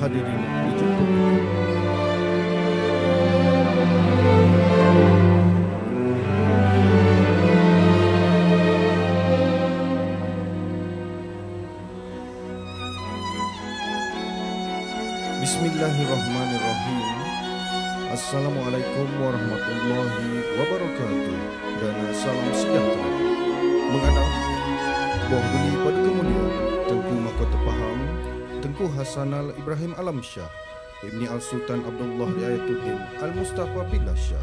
hadirin dijumpa. Bismillahirrahmanirrahim. Assalamualaikum warahmatullahi wabarakatuh dan salam sejahtera. Mengadap Buah Beli pada kemuliaan Tengku Mahkota Pahang Tengku Hasanal Ibrahim Alamsyah Ibni Al-Sultan Abdullah Riayatuddin Al-Mustafa Billah Shah.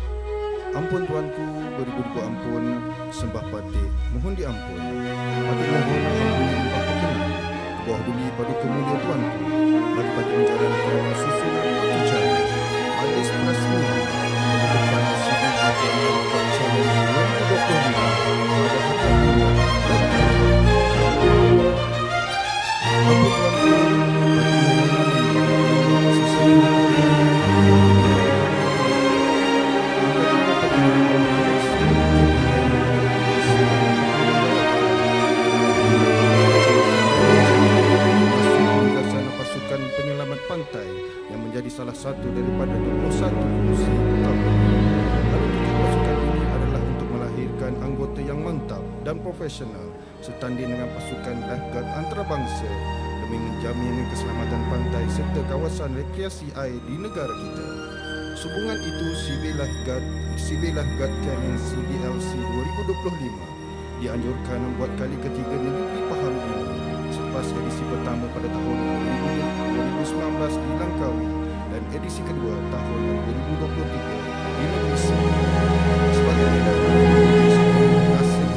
Ampun tuanku, beribu-ribu ampun, sembah patik, mohon diampun. Patik mohon ampun limpah perkenan. Buah Beli pada kemuliaan tuanku, bagi-bagi menjalankan susunan ucapan Majlis Prasmini depan sidang Kat Challenge 2025 pada pantai yang menjadi salah satu daripada 21 fungsi utama. Lalu tujuan pasukan ini adalah untuk melahirkan anggota yang mantap dan profesional setanding dengan pasukan lifeguard antarabangsa demi menjamin keselamatan pantai serta kawasan rekreasi air di negara kita. Sehubungan itu, Civil Lifeguard Challenge CDLC 2025 dianjurkan membuat kali ketiga negeri Pahang ini selepas edisi pertama pada tahun 2019 di Langkawi dan edisi kedua tahun 2023 di Negeri Sembilan. Sebagai edaran hasil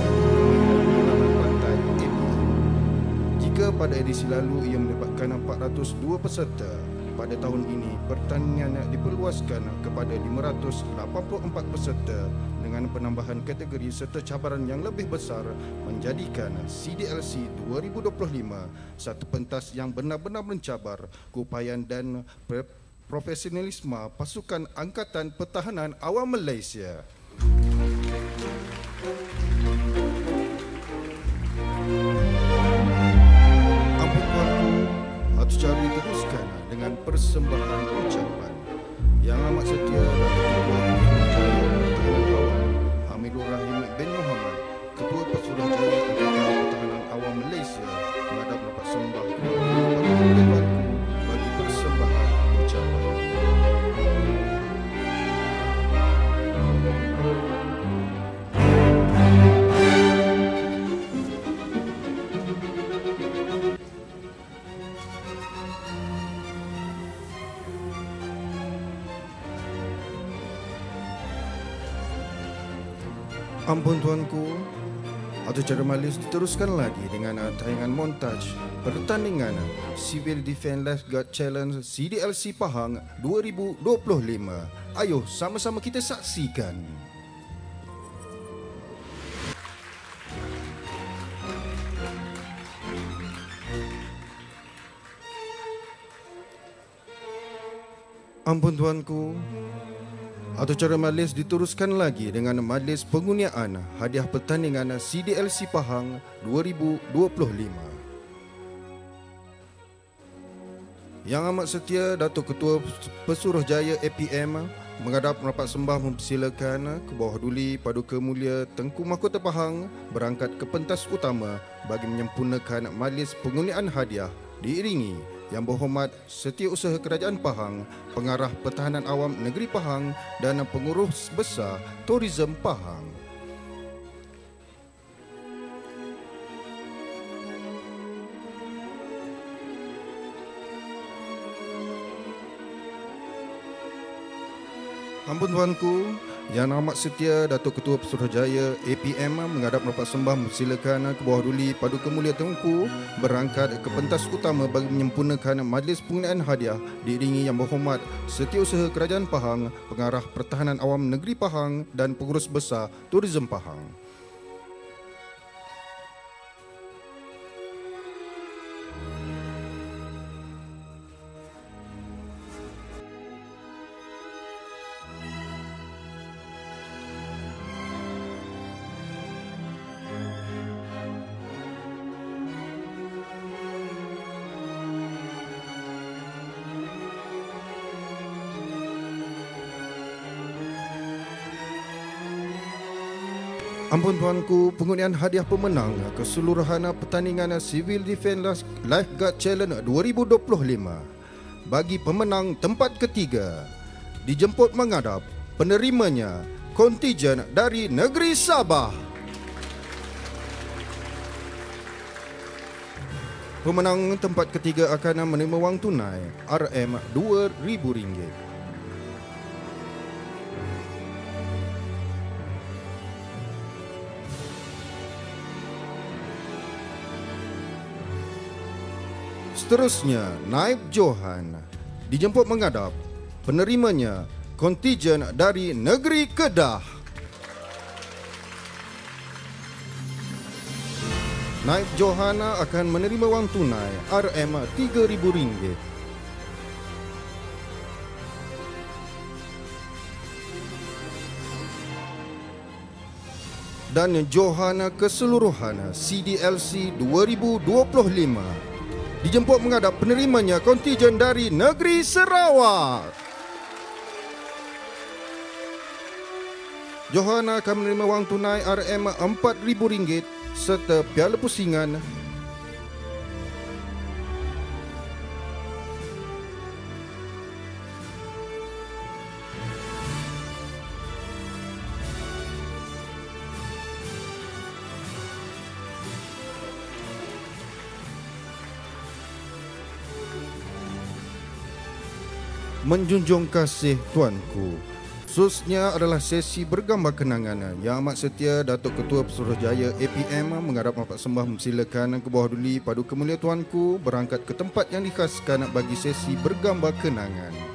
pengalaman pantai APM. Jika pada edisi lalu ia melibatkan 402 peserta, pada tahun ini pertandingan diperluaskan kepada 584 peserta dengan penambahan kategori serta cabaran yang lebih besar menjadikan CDLC 2025 satu pentas yang benar-benar mencabar keupayaan dan profesionalisme pasukan Angkatan Pertahanan Awam Malaysia. Ampun tuanku, harus cari diteruskan dengan persembahan ucapan yang amat setia dan Hamidul Rahim bin Muhammad, Ketua Pesuruhjaya Angkatan Pertahanan Awam Malaysia, menghadap dapat sembah kepada bagi persembahan ucapan. Ampun tuanku, acara majlis diteruskan lagi dengan tayangan montaj pertandingan Civil Defence Lifeguard Challenge CDLC Pahang 2025. Ayo sama-sama kita saksikan. Ampun tuanku, acara majlis diteruskan lagi dengan majlis pengurniaan hadiah pertandingan CDLC Pahang 2025. Yang amat setia Datuk Ketua Pesuruhjaya APM menghadap rapat sembah mempersilakan ke bawah duli Paduka Mulia Tengku Mahkota Pahang berangkat ke pentas utama bagi menyempurnakan majlis pengurniaan hadiah diiringi Yang Berhormat Setiausaha Kerajaan Pahang, Pengarah Pertahanan Awam Negeri Pahang dan Pengurus Besar Tourism Pahang. Ampun tuanku, Yang Amat Setia Datuk Ketua Pesuruhjaya APM menghadap rapat sembah mempersilakan ke bawah duli Paduka Mulia Tengku berangkat ke pentas utama bagi menyempurnakan majlis pengurniaan hadiah diiringi Yang Berhormat Setiausaha Kerajaan Pahang, Pengarah Pertahanan Awam Negeri Pahang dan Pengurus Besar Tourism Pahang. Ampun tuanku, pengundian hadiah pemenang keseluruhan pertandingan Civil Defence Lifeguard Challenge 2025 bagi pemenang tempat ketiga dijemput menghadap penerimanya kontijen dari negeri Sabah. Pemenang tempat ketiga akan menerima wang tunai RM2,000. Seterusnya, Naib Johan dijemput menghadap penerimanya kontijen dari negeri Kedah. Naib Johan akan menerima wang tunai RM3,000. Dan Johan keseluruhan CDLC 2025 dijemput menghadap penerimanya kontijen dari negeri Sarawak. Johan akan menerima wang tunai RM4,000 serta piala pusingan. Menjunjung kasih tuanku, khususnya adalah sesi bergambar kenangan yang amat setia Datuk Ketua Pesuruhjaya APM mengharap Bapak Sembah mempersilakan ke bawah duli padu kemuliaan tuanku berangkat ke tempat yang dikhaskan bagi sesi bergambar kenangan.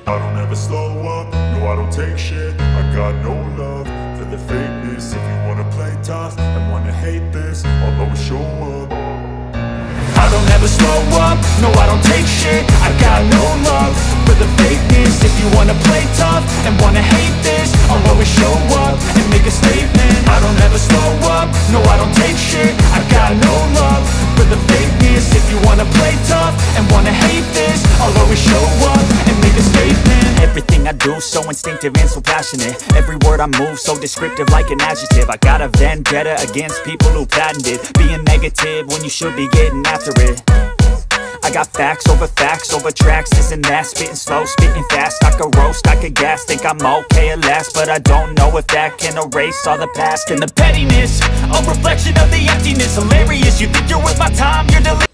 I don't ever slow up, no I don't take shit. I got no love for the fakeness. If you wanna play tough and wanna hate this, I'll always show up. I don't ever slow up, no I don't take shit. I got no love for the fakeness. If you wanna play tough and wanna hate this, I'll always show up and make a statement. I don't ever slow up, no I don't take shit. I got no love for the fakeness. If you wanna play tough and wanna hate this, I'll always show up and make a statement. Everything I do so instinctive and so passionate. Every word I move so descriptive like an adjective. I got a vendetta against people who patented being negative when you should be getting after it. I got facts over tracks, this and that. Spitting slow, spitting fast. I could roast, I could gas. Think I'm okay at last, but I don't know if that can erase all the past. And the pettiness, a reflection of the emptiness. Hilarious, you think you're worth my time, you're delirious.